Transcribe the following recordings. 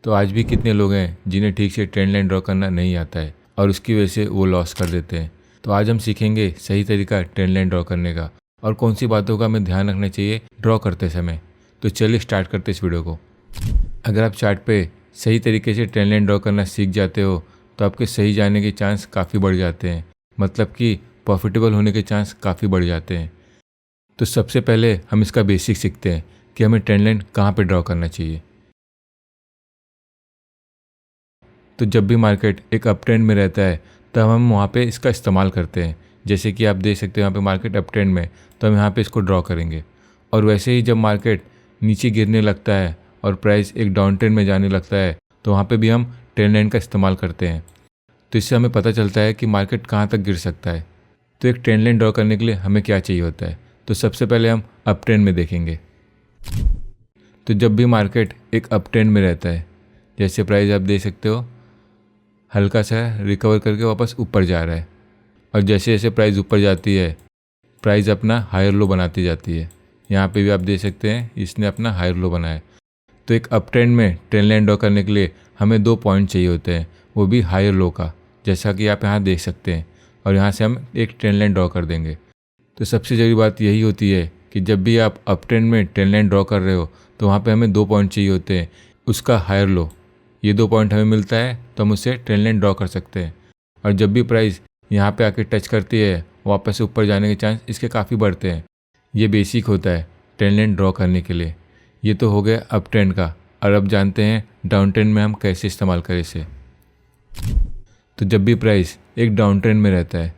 तो आज भी कितने लोग हैं जिन्हें ठीक से ट्रेंड लाइन ड्रॉ करना नहीं आता है और उसकी वजह से वो लॉस कर देते हैं। तो आज हम सीखेंगे सही तरीका ट्रेंड लाइन ड्रॉ करने का और कौन सी बातों का हमें ध्यान रखना चाहिए ड्रॉ करते समय। तो चलिए स्टार्ट करते इस वीडियो को। अगर आप चार्ट पे सही तरीके से ट्रेंड लाइन ड्रॉ करना सीख जाते हो तो आपके सही जाने के चांस काफ़ी बढ़ जाते हैं, मतलब कि प्रॉफिटेबल होने के चांस काफ़ी बढ़ जाते हैं। तो सबसे पहले हम इसका बेसिक सीखते हैं कि हमें ट्रेंड लाइन कहाँ पे ड्रॉ करना चाहिए। तो जब भी मार्केट एक अप ट्रेंड में रहता है तब हम वहाँ पे इसका इस्तेमाल करते हैं। जैसे कि आप देख सकते हो यहाँ पे मार्केट अप ट्रेंड में, तो हम यहाँ पे इसको ड्रॉ करेंगे। और वैसे ही जब मार्केट नीचे गिरने लगता है और प्राइस एक डाउन ट्रेंड में जाने लगता है तो वहाँ पे भी हम ट्रेंड लाइन का इस्तेमाल करते हैं। तो इससे हमें पता चलता है कि मार्केट कहाँ तक गिर सकता है। तो एक ट्रेंड लाइन ड्रॉ करने के लिए हमें क्या चाहिए होता है, तो सबसे पहले हम अप ट्रेंड में देखेंगे। तो जब भी मार्केट एक अप ट्रेंड में रहता है, जैसे प्राइस आप देख सकते हो हल्का सा रिकवर करके वापस ऊपर जा रहा है, और जैसे जैसे प्राइस ऊपर जाती है प्राइस अपना हायर लो बनाती जाती है। यहाँ पे भी आप देख सकते हैं इसने अपना हायर लो बनाया। तो एक अप ट्रेंड में ट्रेंड लाइन ड्रॉ करने के लिए हमें 2 पॉइंट चाहिए होते हैं, वो भी हायर लो का, जैसा कि आप यहाँ देख सकते हैं। और यहाँ से हम एक ट्रेंड लाइन ड्रॉ कर देंगे। तो सबसे ज़रूरी बात यही होती है कि जब भी आप अप ट्रेंड में ट्रेंड लाइन ड्रॉ कर रहे हो तो वहाँ पे हमें 2 पॉइंट चाहिए होते हैं, उसका हायर लो। ये 2 पॉइंट हमें मिलता है तो हम उससे ट्रेंड लाइन ड्रॉ कर सकते हैं। और जब भी प्राइस यहाँ पे आके टच करती है वापस से ऊपर जाने के चांस इसके काफ़ी बढ़ते हैं। ये बेसिक होता है ट्रेंड लाइन ड्रॉ करने के लिए। ये तो हो गया अप ट्रेंड का, और अब जानते हैं डाउन ट्रेंड में हम कैसे इस्तेमाल करें इसे। तो जब भी प्राइस एक डाउन ट्रेंड में रहता है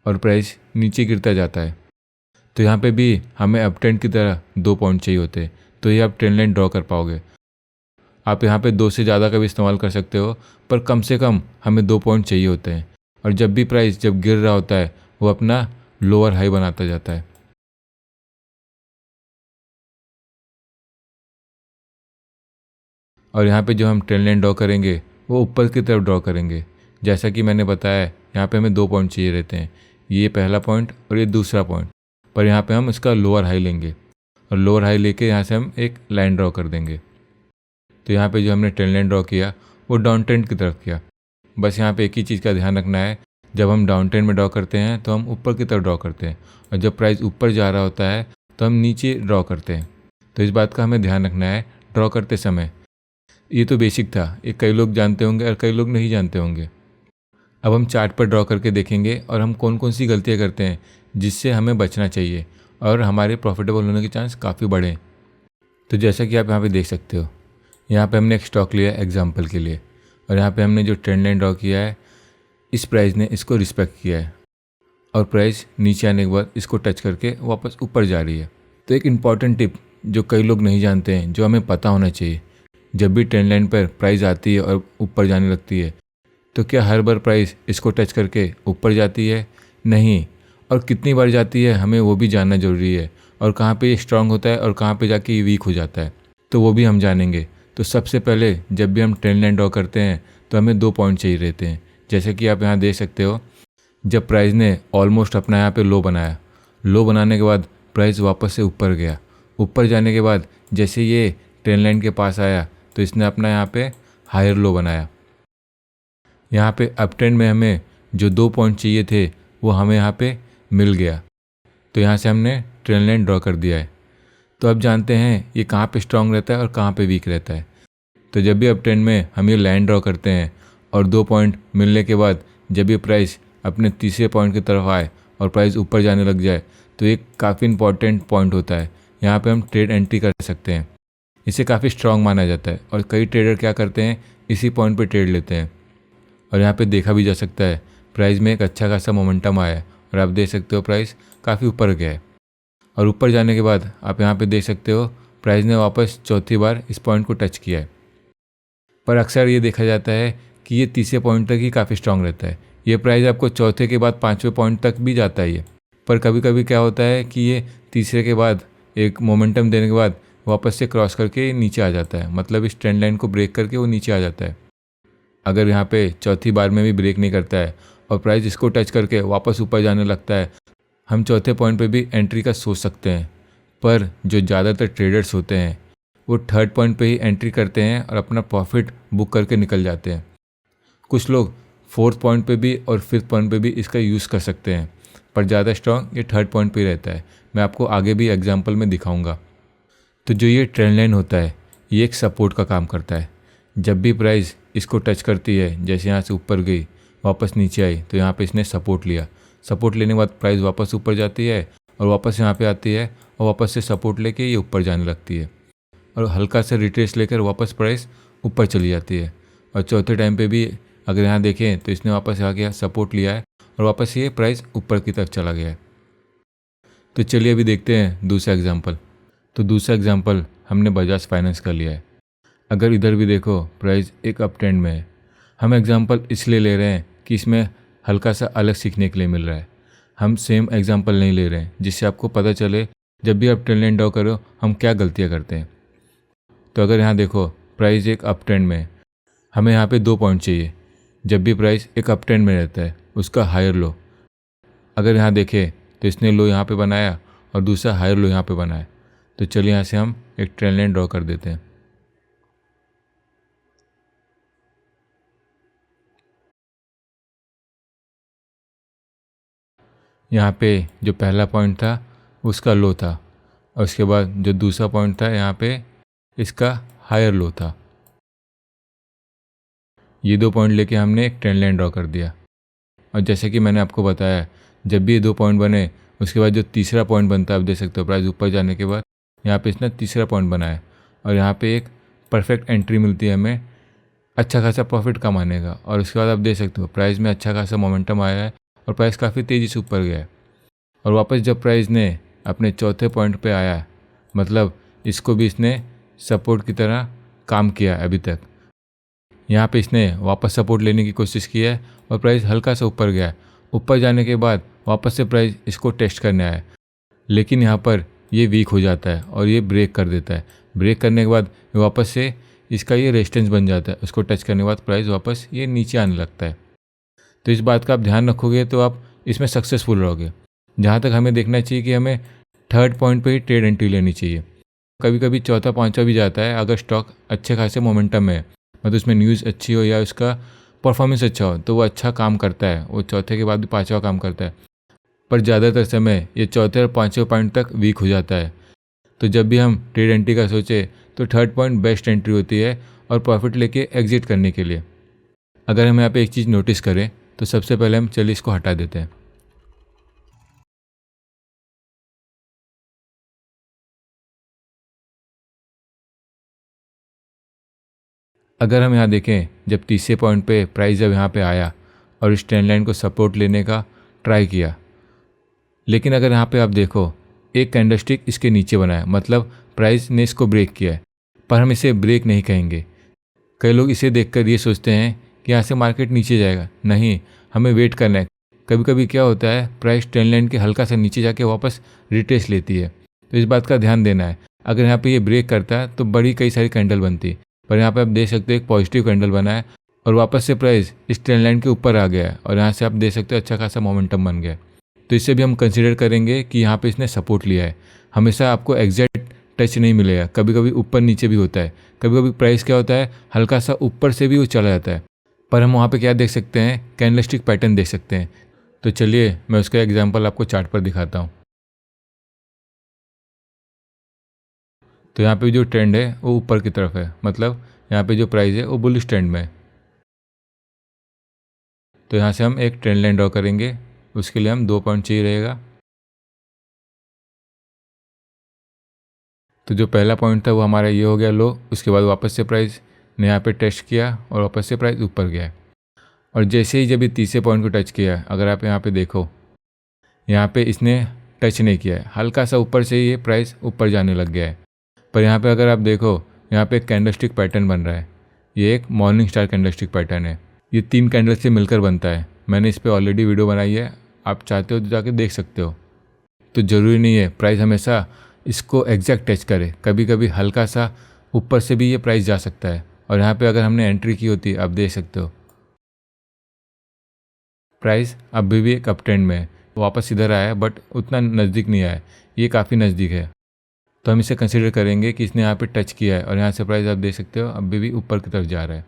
और प्राइस नीचे गिरता जाता है तो यहाँ पे भी हमें अप ट्रेंड की तरह 2 पॉइंट चाहिए होते हैं, तो ये आप ट्रेंड लाइन ड्रॉ कर पाओगे। आप यहाँ पे 2 से ज़्यादा का भी इस्तेमाल कर सकते हो, पर कम से कम हमें 2 पॉइंट चाहिए होते हैं। और जब भी प्राइस जब गिर रहा होता है वो अपना लोअर हाई बनाता जाता है। और यहाँ पे जो हम ट्रेंड लाइन ड्रॉ करेंगे वो ऊपर की तरफ ड्रॉ करेंगे। जैसा कि मैंने बताया यहाँ पे हमें 2 पॉइंट चाहिए रहते हैं, ये पहला पॉइंट और ये दूसरा पॉइंट। पर यहाँ पे हम इसका लोअर हाई लेंगे और लोअर हाई लेके यहाँ से हम एक लाइन ड्रॉ कर देंगे। तो यहाँ पे जो हमने ट्रेंड लाइन ड्रॉ किया वो डाउन ट्रेंड की तरफ किया। बस यहाँ पे एक ही चीज़ का ध्यान रखना है, जब हम डाउन ट्रेंड में ड्रॉ करते हैं तो हम ऊपर की तरफ ड्रॉ करते हैं, और जब प्राइस ऊपर जा रहा होता है तो हम नीचे ड्रॉ करते हैं। तो इस बात का हमें ध्यान रखना है ड्रॉ करते समय। ये तो बेसिक था, ये कई लोग जानते होंगे और कई लोग नहीं जानते होंगे। अब हम चार्ट पर ड्रॉ करके देखेंगे और हम कौन कौन सी गलतियाँ करते हैं जिससे हमें बचना चाहिए और हमारे प्रॉफिटेबल होने के चांस काफ़ी बढ़े। तो जैसा कि आप यहाँ पे देख सकते हो, यहाँ पे हमने एक स्टॉक लिया है एग्जांपल के लिए, और यहाँ पे हमने जो ट्रेंड लाइन ड्रॉ किया है इस प्राइस ने इसको रिस्पेक्ट किया है, और प्राइस नीचे आने के बाद इसको टच करके वापस ऊपर जा रही है। तो एक इम्पॉर्टेंट टिप जो कई लोग नहीं जानते हैं, जो हमें पता होना चाहिए, जब भी ट्रेंड लाइन पर प्राइस आती है और ऊपर जाने लगती है तो क्या हर बार प्राइस इसको टच करके ऊपर जाती है? नहीं। और कितनी बार जाती है हमें वो भी जानना ज़रूरी है, और कहाँ पे ये स्ट्रांग होता है और कहाँ पे जाके ये वीक हो जाता है, तो वो भी हम जानेंगे। तो सबसे पहले जब भी हम ट्रेंड लाइन ड्रॉ करते हैं तो हमें 2 पॉइंट चाहिए रहते हैं। जैसे कि आप यहाँ देख सकते हो, जब प्राइस ने ऑलमोस्ट अपना यहाँ पे लो बनाया, लो बनाने के बाद प्राइस वापस से ऊपर गया। ऊपर जाने के बाद जैसे ये ट्रेंड लाइन के पास आया तो इसने अपना यहाँ पे हायर लो बनाया। यहाँ पे अप ट्रेंड में हमें जो 2 पॉइंट चाहिए थे वो हमें यहाँ पे मिल गया, तो यहाँ से हमने ट्रेंड लाइन ड्रॉ कर दिया है। तो अब जानते हैं ये कहाँ पे स्ट्रांग रहता है और कहाँ पे वीक रहता है। तो जब भी अप ट्रेंड में हम ये लाइन ड्रॉ करते हैं और 2 पॉइंट मिलने के बाद जब ये प्राइस अपने तीसरे पॉइंट की तरफ आए और प्राइस ऊपर जाने लग जाए तो एक काफ़ी इंपॉर्टेंट पॉइंट होता है, यहाँ पे हम ट्रेड एंट्री कर सकते हैं। इसे काफ़ी स्ट्रांग माना जाता है और कई ट्रेडर क्या करते हैं इसी पॉइंट पे ट्रेड लेते हैं। और यहाँ पे देखा भी जा सकता है प्राइस में एक अच्छा खासा मोमेंटम आया है, और आप देख सकते हो प्राइस काफ़ी ऊपर गया है। और ऊपर जाने के बाद आप यहाँ पे देख सकते हो प्राइस ने वापस चौथी बार इस पॉइंट को टच किया है। पर अक्सर ये देखा जाता है कि ये तीसरे पॉइंट तक ही काफ़ी स्ट्रांग रहता है। ये प्राइस आपको चौथे के बाद 5वें पॉइंट तक भी जाता है ये। पर कभी कभी क्या होता है कि ये तीसरे के बाद एक मोमेंटम देने के बाद वापस से क्रॉस करके नीचे आ जाता है, मतलब इस ट्रेंड लाइन को ब्रेक करके वो नीचे आ जाता है। अगर यहाँ पे चौथी बार में भी ब्रेक नहीं करता है और प्राइस इसको टच करके वापस ऊपर जाने लगता है, हम चौथे पॉइंट पे भी एंट्री का सोच सकते हैं। पर जो ज़्यादातर ट्रेडर्स होते हैं वो थर्ड पॉइंट पे ही एंट्री करते हैं और अपना प्रॉफिट बुक करके निकल जाते हैं। कुछ लोग फोर्थ पॉइंट पे भी और फिफ्थ पॉइंट पे भी इसका यूज़ कर सकते हैं, पर ज़्यादा स्ट्रॉन्ग ये थर्ड पॉइंट पे ही रहता है। मैं आपको आगे भी एग्जांपल में दिखाऊंगा। तो जो ये ट्रेंड लाइन होता है ये एक सपोर्ट का काम करता है। जब भी प्राइस इसको टच करती है, जैसे यहाँ से ऊपर गई वापस नीचे आई, तो यहाँ पे इसने सपोर्ट लिया। सपोर्ट लेने के बाद प्राइस वापस ऊपर जाती है और वापस यहाँ पे आती है और वापस से सपोर्ट लेके ये ऊपर जाने लगती है और हल्का सा रिट्रेस लेकर वापस प्राइस ऊपर चली जाती है। और चौथे टाइम पे भी अगर यहाँ देखें तो इसने वापस आके सपोर्ट लिया है और वापस ये प्राइस ऊपर की तरफ चला गया है। तो चलिए अभी देखते हैं दूसरा एग्जाम्पल। तो दूसरा एग्जाम्पल हमने बजाज फाइनेंस का लिया है। अगर इधर भी देखो प्राइस एक अप ट्रेंड में है। हम एग्जाम्पल इसलिए ले रहे हैं कि इसमें हल्का सा अलग सीखने के लिए मिल रहा है। हम सेम एग्जाम्पल नहीं ले रहे हैं, जिससे आपको पता चले जब भी आप ट्रेंड लाइन ड्रॉ करो हम क्या गलतियाँ करते हैं। तो अगर यहाँ देखो प्राइस एक अप ट्रेंड में है, हमें यहाँ पे 2 पॉइंट चाहिए। जब भी प्राइस एक अप ट्रेंड में रहता है उसका हायर लो, अगर यहाँ देखें तो इसने लो यहाँ पे बनाया और दूसरा हायर लो यहाँ पे बनाया। तो चलिए यहाँ से हम एक ट्रेंड लाइन ड्रॉ कर देते हैं। यहाँ पे जो पहला पॉइंट था उसका लो था और उसके बाद जो दूसरा पॉइंट था यहाँ पे इसका हायर लो था। ये 2 पॉइंट लेके हमने एक ट्रेंड लाइन ड्रॉ कर दिया। और जैसे कि मैंने आपको बताया, जब भी ये 2 पॉइंट बने उसके बाद जो तीसरा पॉइंट बनता है, आप देख सकते हो प्राइस ऊपर जाने के बाद यहाँ पे इसने तीसरा पॉइंट बनाया और यहाँ पे एक परफेक्ट एंट्री मिलती है हमें अच्छा खासा प्रॉफिट कमाने का। और उसके बाद आप देख सकते हो प्राइस में अच्छा खासा मोमेंटम आया है और प्राइस काफ़ी तेज़ी से ऊपर गया है। और वापस जब प्राइस ने अपने चौथे पॉइंट पे आया, मतलब इसको भी इसने सपोर्ट की तरह काम किया अभी तक। यहाँ पे इसने वापस सपोर्ट लेने की कोशिश की है और प्राइस हल्का सा ऊपर गया। ऊपर जाने के बाद वापस से प्राइस इसको टेस्ट करने आया, लेकिन यहाँ पर ये वीक हो जाता है और ये ब्रेक कर देता है। ब्रेक करने के बाद वापस से इसका ये रेजिस्टेंस बन जाता है। उसको टच करने के बाद प्राइस वापस ये नीचे आने लगता है। तो इस बात का आप ध्यान रखोगे तो आप इसमें सक्सेसफुल रहोगे। जहाँ तक हमें देखना चाहिए कि हमें थर्ड पॉइंट पे ही ट्रेड एंट्री लेनी चाहिए। कभी कभी चौथा पांचवा भी जाता है अगर स्टॉक अच्छे खासे मोमेंटम में है, मतलब उसमें न्यूज़ अच्छी हो या उसका परफॉर्मेंस अच्छा हो, तो वो अच्छा काम करता है। वो चौथे के बाद भी पाँचवा काम करता है, पर ज़्यादातर समय ये चौथे और पाँचवें पॉइंट तक वीक हो जाता है। तो जब भी हम ट्रेड एंट्री का सोचे तो थर्ड पॉइंट बेस्ट एंट्री होती है और प्रॉफिट लेके एग्जिट करने के लिए। अगर हम यहाँ पे एक चीज़ नोटिस करें तो सबसे पहले हम चलिए इसको हटा देते हैं। अगर हम यहाँ देखें जब तीसरे पॉइंट पे प्राइस जब यहाँ पे आया और इस ट्रेंड लाइन को सपोर्ट लेने का ट्राई किया, लेकिन अगर यहाँ पे आप देखो एक कैंडलस्टिक इसके नीचे बना है, मतलब प्राइस ने इसको ब्रेक किया है, पर हम इसे ब्रेक नहीं कहेंगे। कई लोग इसे देखकर ये सोचते हैं कि यहाँ से मार्केट नीचे जाएगा। नहीं, हमें वेट करना है। कभी कभी क्या होता है प्राइस ट्रेंड लाइन के हल्का सा नीचे जाके वापस रिट्रेस लेती है, तो इस बात का ध्यान देना है। अगर यहाँ पे ये ब्रेक करता है तो बड़ी कई सारी कैंडल बनती, पर यहाँ पे आप देख सकते हो एक पॉजिटिव कैंडल बना है और वापस से प्राइस इस ट्रेंड लाइन के ऊपर आ गया है और यहाँ से आप देख सकते हो अच्छा खासा मोमेंटम बन गया है। तो इससे भी हम कंसिडर करेंगे कि यहाँ पे इसने सपोर्ट लिया है। हमेशा आपको एग्जैक्ट टच नहीं मिलेगा, कभी कभी ऊपर नीचे भी होता है। कभी कभी प्राइस क्या होता है हल्का सा ऊपर से भी वो चला जाता है, पर हम वहाँ पे क्या देख सकते हैं कैंडलस्टिक पैटर्न देख सकते हैं। तो चलिए मैं उसका एग्जांपल आपको चार्ट पर दिखाता हूँ। तो यहाँ पे जो ट्रेंड है वो ऊपर की तरफ है, मतलब यहाँ पे जो प्राइस है वो बुलिश ट्रेंड में है। तो यहाँ से हम एक ट्रेंड लाइन ड्रॉ करेंगे, उसके लिए हम 2 पॉइंट चाहिए रहेगा। तो जो पहला पॉइंट था वो हमारा ये हो गया लो, उसके बाद वापस से प्राइस ने यहाँ पे टेस्ट किया और वापस से प्राइस ऊपर गया। और जैसे ही जब ये तीसरे पॉइंट को टच किया, अगर आप यहाँ पे देखो यहाँ पे इसने टच नहीं किया है, हल्का सा ऊपर से ये प्राइस ऊपर जाने लग गया है। पर यहाँ पे अगर आप देखो यहाँ पे एक कैंडलस्टिक पैटर्न बन रहा है। ये एक मॉर्निंग स्टार कैंडलस्टिक पैटर्न है। ये 3 कैंडल से मिलकर बनता है। मैंने इस पर ऑलरेडी वीडियो बनाई है, आप चाहते हो तो जाके देख सकते हो। तो ज़रूरी नहीं है प्राइस हमेशा इसको एग्जैक्ट टच करे, कभी कभी हल्का सा ऊपर से भी ये प्राइस जा सकता है। और यहाँ पे अगर हमने एंट्री की होती आप देख सकते हो प्राइस अभी भी एक अप ट्रेंड में है, वापस इधर आया है बट उतना नज़दीक नहीं आया, ये काफ़ी नज़दीक है। तो हम इसे कंसिडर करेंगे कि इसने यहाँ पे टच किया है और यहाँ से प्राइस आप देख सकते हो अभी भी ऊपर की तरफ जा रहा है।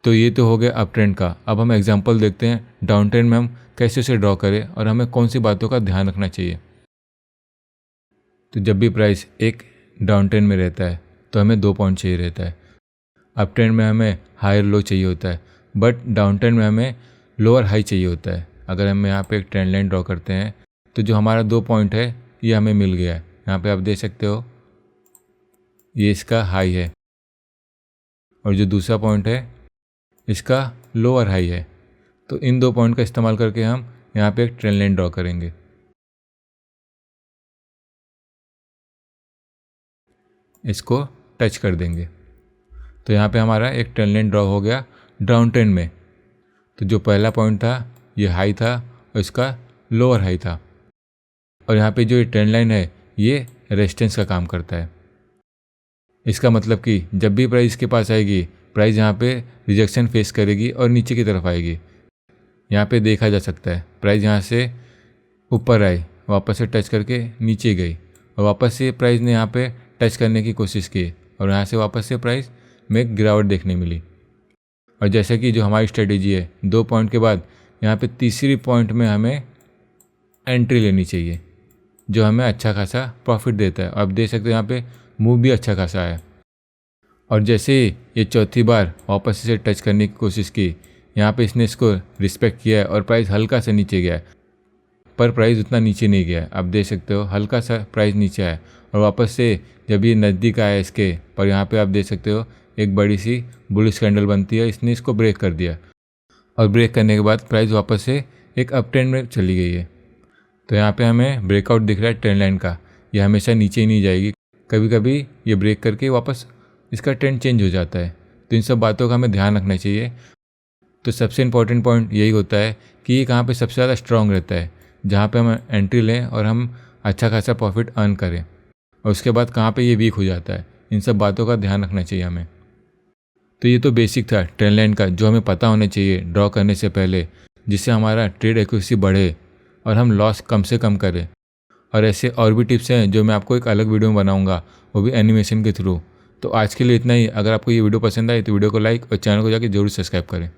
तो ये तो हो गया अप ट्रेंड का। अब हम एग्जांपल देखते हैं डाउन ट्रेंड में हम कैसे उसे ड्रॉ करें और हमें कौन सी बातों का ध्यान रखना चाहिए। तो जब भी प्राइस एक डाउन ट्रेंड में रहता है तो हमें 2 पॉइंट चाहिए रहता है। अप ट्रेंड में हमें हायर लो चाहिए होता है, बट डाउन ट्रेंड में हमें लोअर हाई चाहिए होता है। अगर हम यहाँ पे एक ट्रेंड लाइन ड्रॉ करते हैं तो जो हमारा 2 पॉइंट है ये हमें मिल गया है। यहाँ पे आप देख सकते हो ये इसका हाई है और जो दूसरा पॉइंट है इसका लोअर हाई है। तो इन 2 पॉइंट का इस्तेमाल करके हम यहाँ पे एक ट्रेंड लाइन ड्रॉ करेंगे। इसको टच कर देंगे तो यहाँ पे हमारा एक ट्रेंड लाइन ड्रॉ हो गया डाउन ट्रेंड में। तो जो पहला पॉइंट था ये हाई था और इसका लोअर हाई था, और यहाँ पे जो ये ट्रेंड लाइन है ये रेजिस्टेंस का काम करता है। इसका मतलब कि जब भी प्राइस के पास आएगी प्राइस यहाँ पे रिजेक्शन फेस करेगी और नीचे की तरफ आएगी। यहाँ पे देखा जा सकता है प्राइस यहाँ से ऊपर आई, वापस से टच करके नीचे गई और वापस से प्राइस ने यहाँ पे टच करने की कोशिश की और यहाँ से वापस से प्राइस में एक गिरावट देखने मिली। और जैसे कि जो हमारी स्ट्रेटेजी है 2 पॉइंट के बाद यहाँ पे तीसरी पॉइंट में हमें एंट्री लेनी चाहिए जो हमें अच्छा खासा प्रॉफिट देता है। आप देख सकते हो यहाँ पे मूव भी अच्छा खासा है। और जैसे ही ये चौथी बार वापस इसे टच करने की कोशिश की, यहाँ पे इसने इसको रिस्पेक्ट किया है और प्राइस हल्का सा नीचे गया है, पर प्राइस उतना नीचे नहीं गया है। आप देख सकते हो हल्का सा प्राइस नीचे आया और वापस से जब ये नज़दीक आया इसके, पर यहाँ पे आप देख सकते हो एक बड़ी सी बुलिश कैंडल बनती है, इसने इसको ब्रेक कर दिया और ब्रेक करने के बाद प्राइस वापस से एक अप ट्रेंड में चली गई है। तो यहाँ पे हमें ब्रेकआउट दिख रहा है ट्रेंड लाइन का, ये हमेशा नीचे ही नहीं जाएगी, कभी कभी ये ब्रेक करके वापस इसका ट्रेंड चेंज हो जाता है। तो इन सब बातों का हमें ध्यान रखना चाहिए। तो सबसे इम्पॉर्टेंट पॉइंट यही होता है कि ये कहाँ पे सबसे ज़्यादा स्ट्रॉन्ग रहता है, जहाँ पे हम एंट्री लें और हम अच्छा खासा प्रॉफिट अर्न करें, और उसके बाद कहाँ पे ये वीक हो जाता है। इन सब बातों का ध्यान रखना चाहिए हमें। तो ये तो बेसिक था ट्रेंड लाइन का जो हमें पता होना चाहिए ड्रॉ करने से पहले, जिससे हमारा ट्रेड एक्यूरेसी बढ़े और हम लॉस कम से कम करें। और ऐसे और भी टिप्स हैं जो मैं आपको एक अलग वीडियो में बनाऊंगा, वो भी एनिमेशन के थ्रू। तो आज के लिए इतना ही। अगर आपको ये वीडियो पसंद आए तो वीडियो को लाइक और चैनल को जाके जरूर सब्सक्राइब करें।